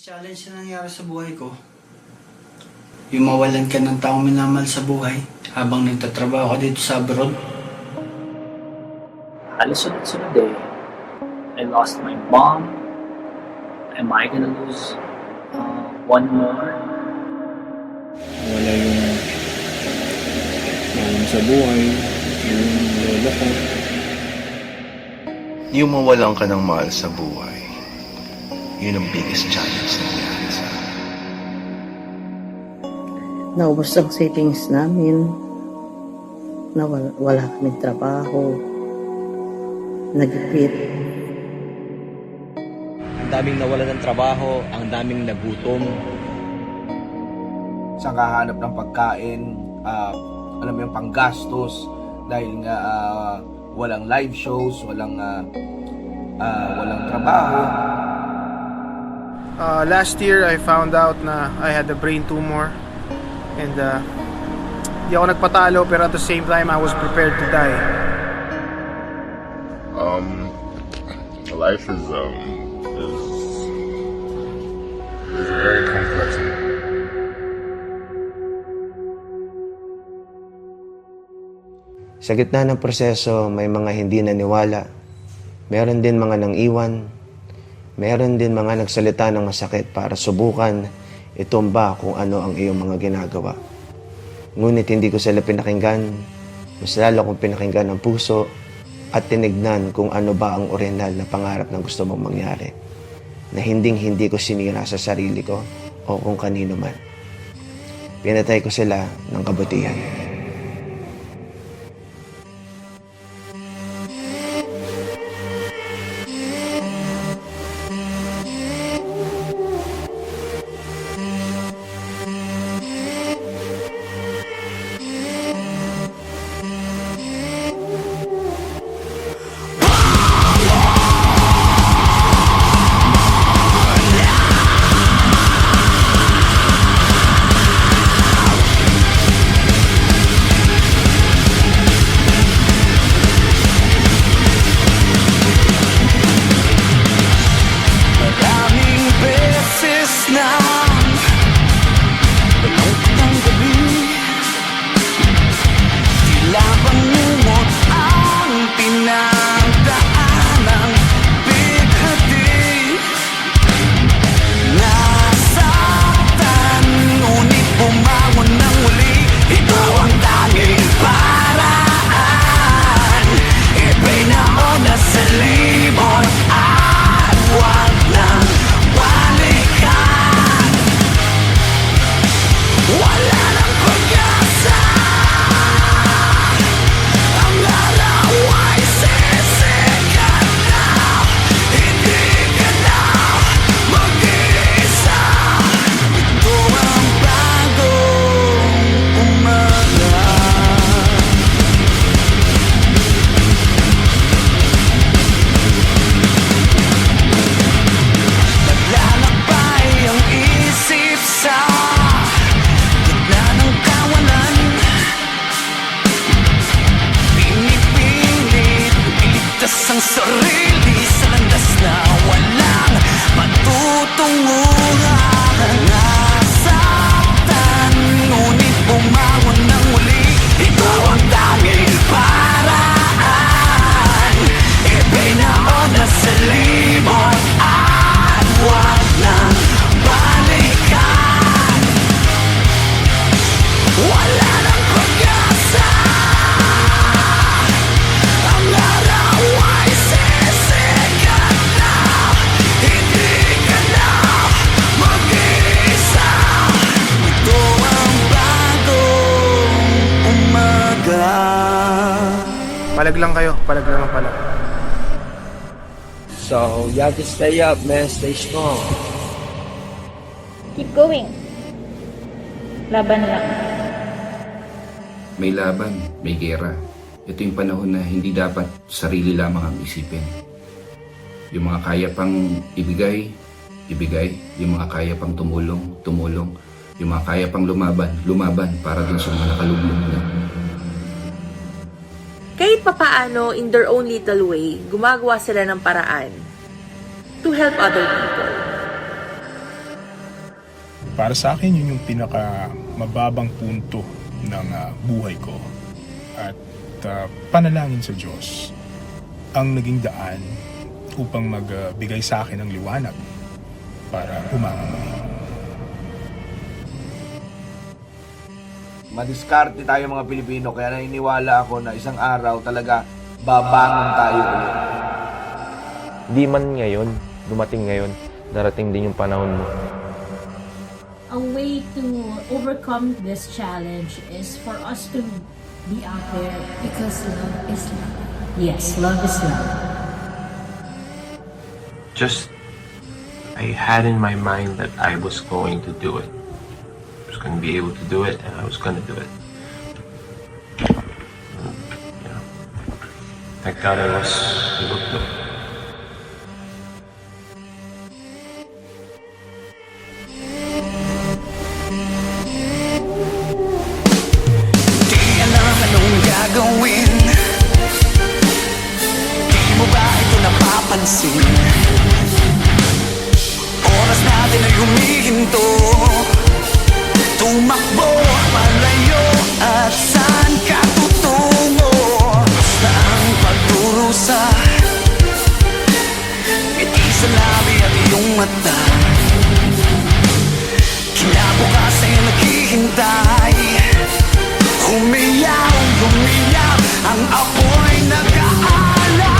challenge na nangyari sa buhay ko, yung mawalan ka ng taong minamahal sa buhay habang nagtatrabaho ka dito sa abroad. Halos sunod-sunod eh. I lost my mom. Am I gonna lose one more? Wala yung mahal sa buhay, yung lolo ko. Yung mawalan ka ng mahal sa buhay, yun ang biggest challenge na nangyari sa akin. Naubos ang savings namin. Wala kaming trabaho. Nagipit. Ang daming nawalan ng trabaho, ang daming nagutom. Sa kahanap ng pagkain, alam mo yung panggastos dahil nga walang live shows, walang trabaho. Last year, I found out na I had a brain tumor. And di ako nagpatalo, pero at the same time, I was prepared to die. Life is very complex. Sa gitna ng proseso, may mga hindi naniwala. Meron din mga nang iwan. Meron din mga nagsalita ng masakit para subukan itumba kung ano ang iyong mga ginagawa. Ngunit hindi ko sila pinakinggan. Mas lalo kong pinakinggan ang puso at tinignan kung ano ba ang orihinal na pangarap na gusto mong mangyari. Na hindi ko sinira sa sarili ko o kung kanino man. Pinatay ko sila ng kabutihan. Ang sarili sa landas na walang patutunguhan. Nasaktan, ngunit bumangon ng muli. Ikaw ang tanging paraan. Ibinaon na sa limot at wag nang balikan. Wala nang pag-asa. Ang araw ay sisikat na. Hindi ka na mag-iisa. Ito ang bagong umaga. Palag lang kayo, palag lang ang palag. So, you have to stay up, man. Stay strong. Keep going. Laban lang. May laban, may gera. Ito yung panahon na hindi dapat sarili lamang ang isipin. Yung mga kaya pang ibigay, ibigay. Yung mga kaya pang tumulong, tumulong. Yung mga kaya pang lumaban, lumaban para dun sa mga nakalublog na. Kahit papaano, in their own little way, gumagawa sila ng paraan to help other people. Para sa akin, yun yung pinaka mababang punto ng buhay ko. At panalangin sa Diyos ang naging daan upang magbigay sa akin ng liwanag para umangat muli. Madiskarte tayo mga Pilipino, kaya naniniwala ako na isang araw talaga babangon tayo ulit. Di man ngayon, dumating ngayon, darating din yung panahon mo. A way to overcome this challenge is for us to be out there because love is love. Yes, love is love. Just, I had in my mind that I was going to do it. I was going to be able to do it, and I was going to do it. You know, thank God I was able to do it. Di alam anong gagawin. Di mo ba ito napapansin? Oras natin ay humihinto. Tumakbo, malayo at saan ka tutungo? Basta ang pagdurusa, ngiti sa labi at iyong mata. Kinabukasan ay naghihintay. Humiyaw, lumiyaw ang apoy nag-aalaw.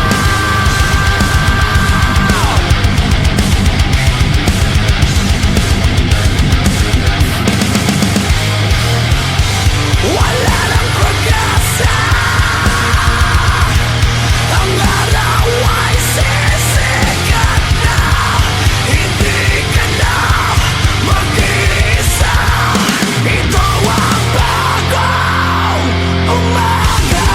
Wala nang pag-asa. Ang araw ay sisikat na. Hindi ka na mag-iisa. Ito ang bagong umaga.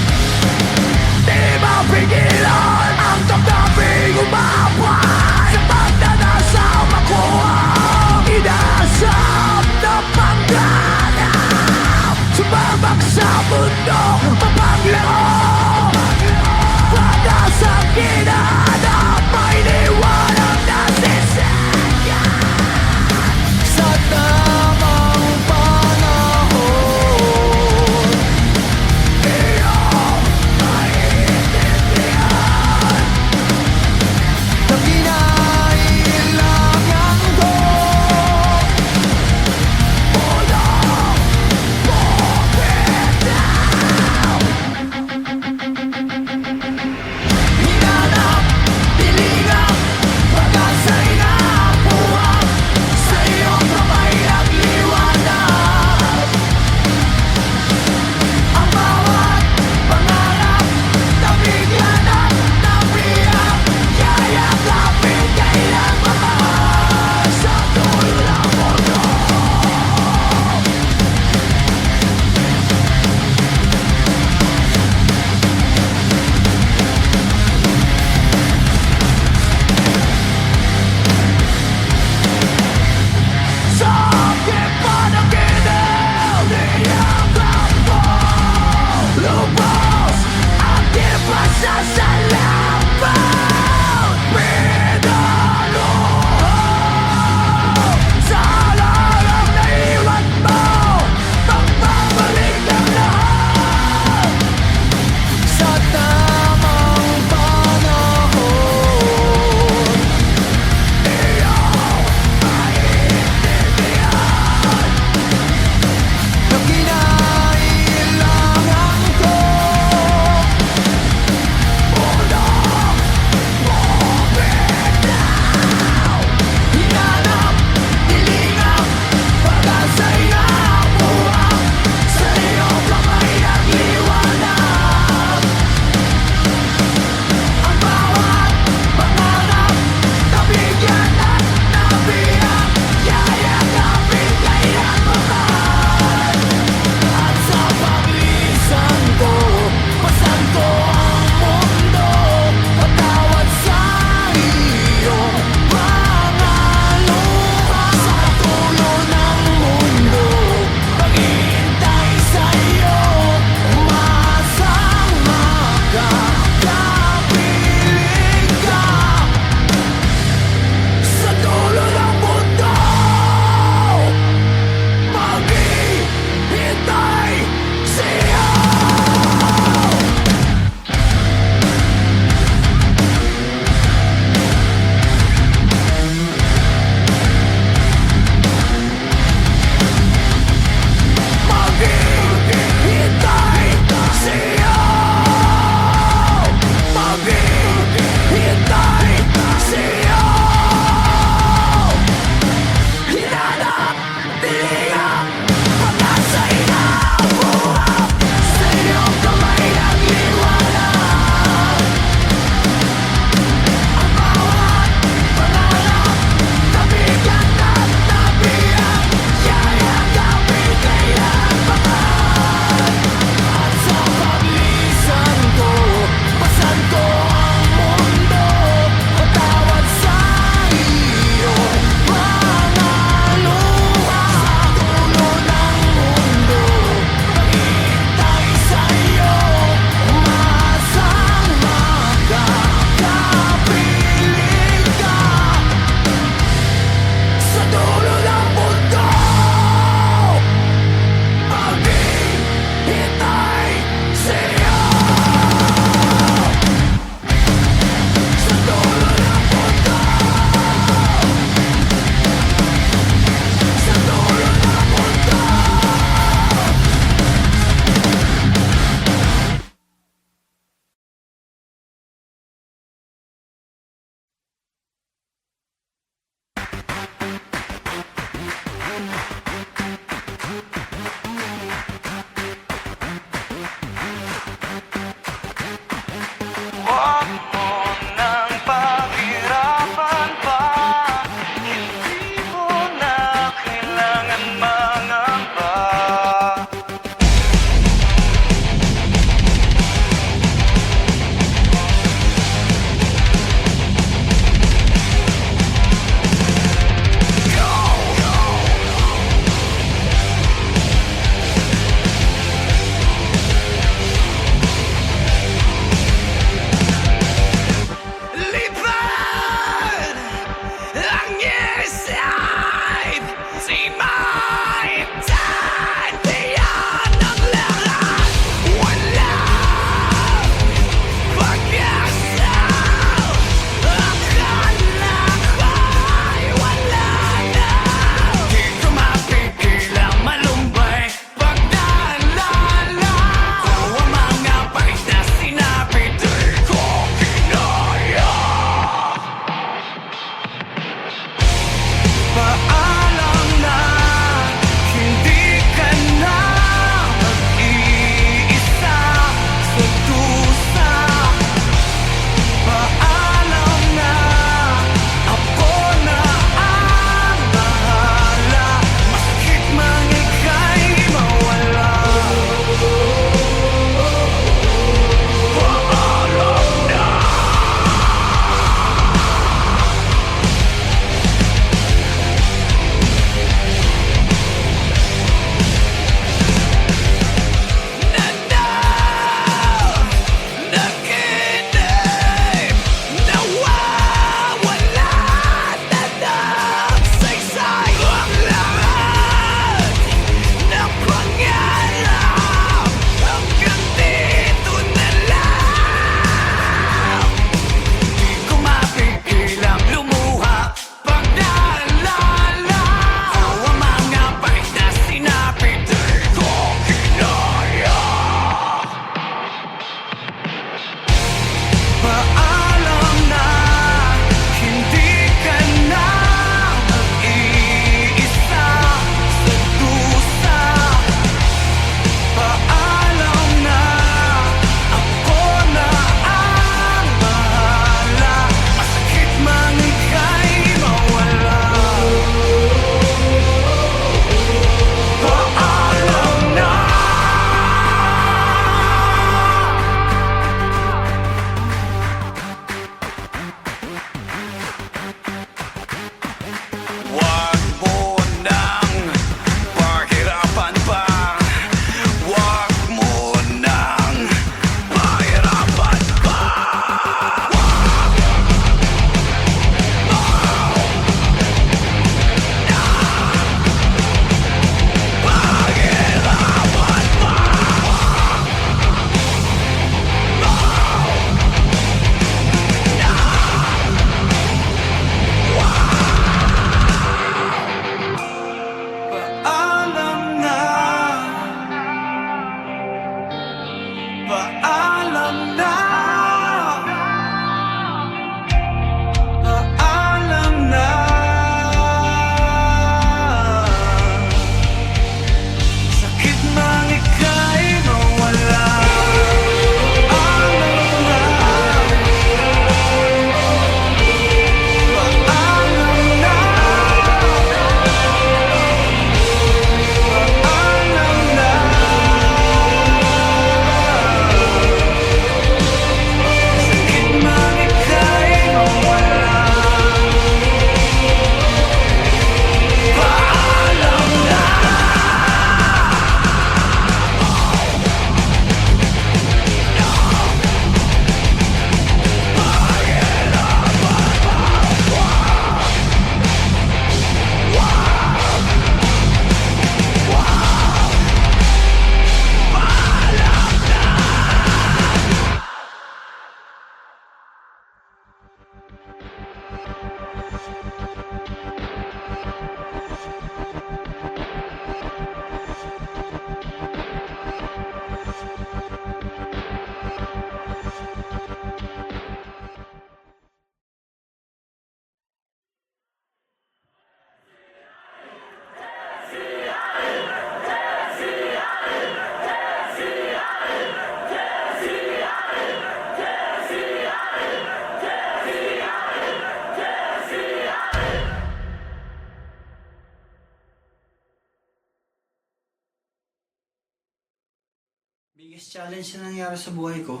Biggest challenge na nangyari sa buhay ko,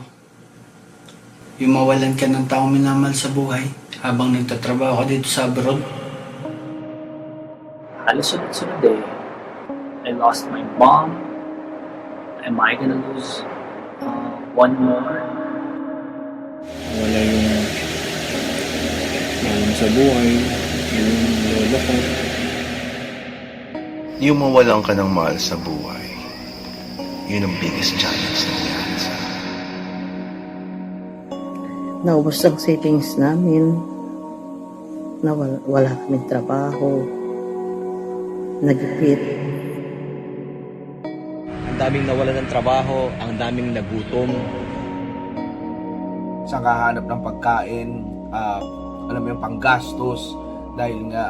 yung mawalan ka ng taong minamahal sa buhay habang nagtatrabaho ka dito sa abroad. Halos sunod-sunod eh. I lost my mom. Am I gonna lose one more? Wala yung alam sa buhay, yung lola ko. Yung mawalan ka ng mahal sa buhay, yun ang biggest challenge na nangyari sa akin. Naubos ang savings namin. Wala kaming trabaho. Nagipit. Ang daming nawalan ng trabaho, ang daming nagutom. Sa kahanap ng pagkain, alam mo yung panggastos dahil nga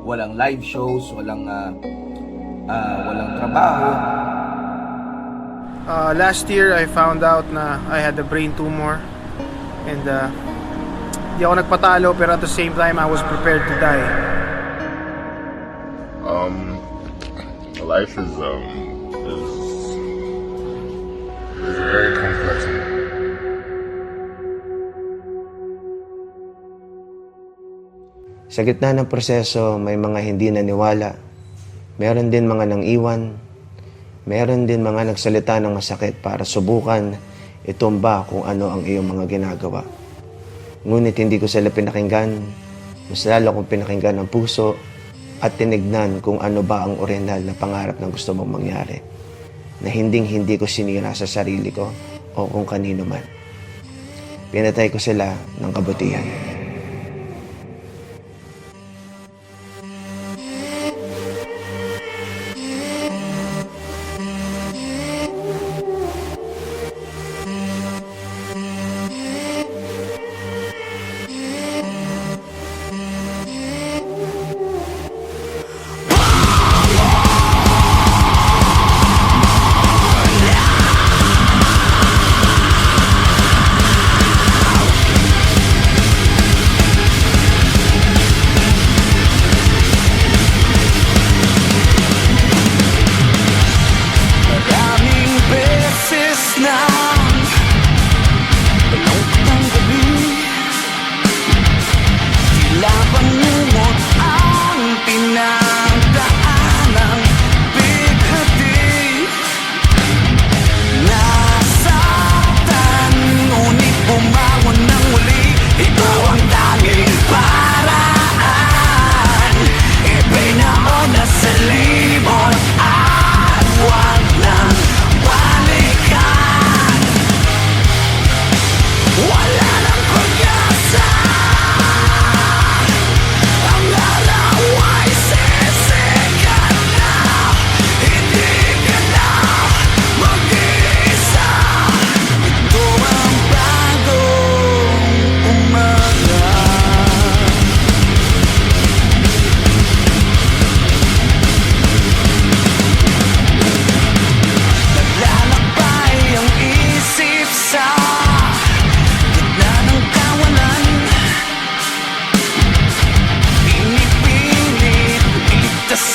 walang live shows, walang trabaho. Last year, I found out na I had a brain tumor. And di ako nagpatalo, pero at the same time, I was prepared to die. Life is very complex. Sa gitna ng proseso, may mga hindi naniwala. Meron din mga nang iwan. Meron din mga nagsalita ng masakit para subukan itumba kung ano ang iyong mga ginagawa. Ngunit hindi ko sila pinakinggan. Mas lalo kong pinakinggan ang puso at tinignan kung ano ba ang orihinal na pangarap na gusto mong mangyari. Na hindi ko sinira sa sarili ko o kung kanino man. Pinatay ko sila ng kabutihan.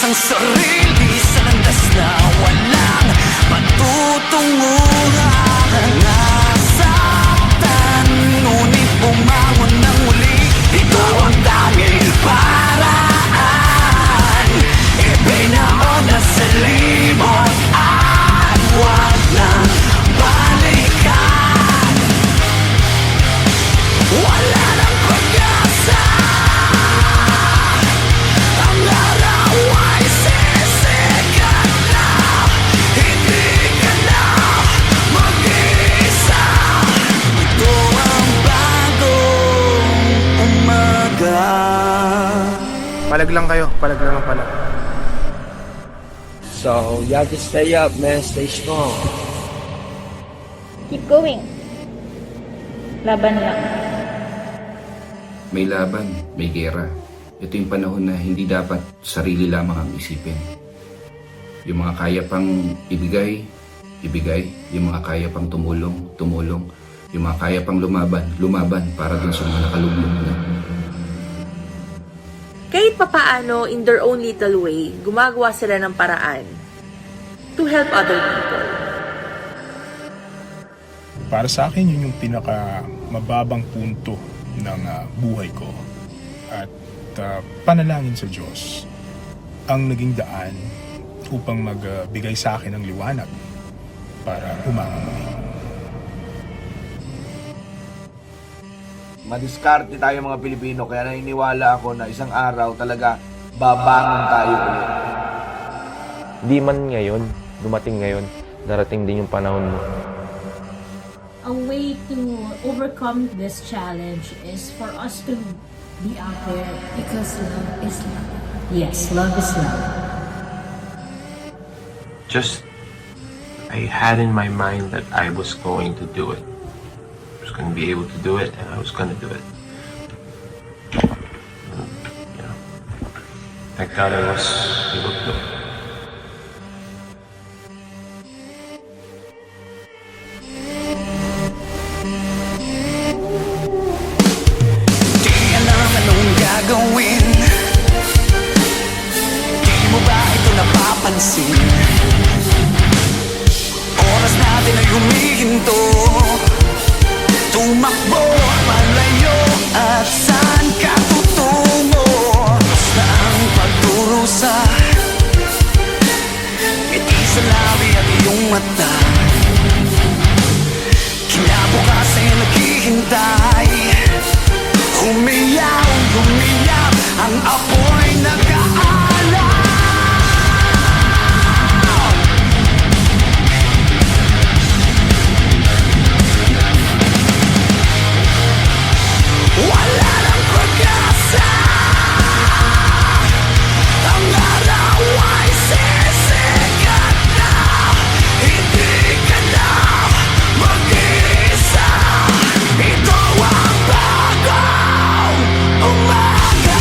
Ang sarili sa landas na walang patutunguhan. Nasaktan, ngunit bumangon ng muli. Ito ang tanging paraan. Ibinaon na sa limot at huwag nang balikan. Wala nang pag-asa. Palag lang kayo, palag lang ang palag. So, you have to stay up, man. Stay strong. Keep going. Laban lang. May laban, may gera. Ito yung panahon na hindi dapat sarili lamang ang isipin. Yung mga kaya pang ibigay, ibigay. Yung mga kaya pang tumulong, tumulong. Yung mga kaya pang lumaban, lumaban para dun sa mga nakalulong na. Kahit papaano, in their own little way, gumagawa sila ng paraan to help other people. Para sa akin, yun yung pinaka mababang punto ng buhay ko. At panalangin sa Diyos ang naging daan upang magbigay sa akin ng liwanag para umangat muli. Madiskarte tayo mga Pilipino, kaya naniniwala ako na isang araw talaga babangon tayo ulit. Di man ngayon, dumating ngayon, darating din yung panahon mo. A way to overcome this challenge is for us to be out there because love is love. Yes, love is love. Just, I had in my mind that I was going to do it. I was going to be able to do it, and I was going to do it. You know, thank God I was able to do it. Di alam anong gagawin. Di mo ba ito napapansin? Oras natin ay humihinto. Tumakbo, malayo, at saan ka tutungo? Basta ang pagdurusa, ngiti sa labi at iyong mata. Kinabukasan ay naghihintay. Humiyaw, humiyap, ang apoy nag-aalam. Wala nang pag-asa. Ang araw ay sisikat na. Hindi ka na mag-iisa. Ito ang bagong umaga.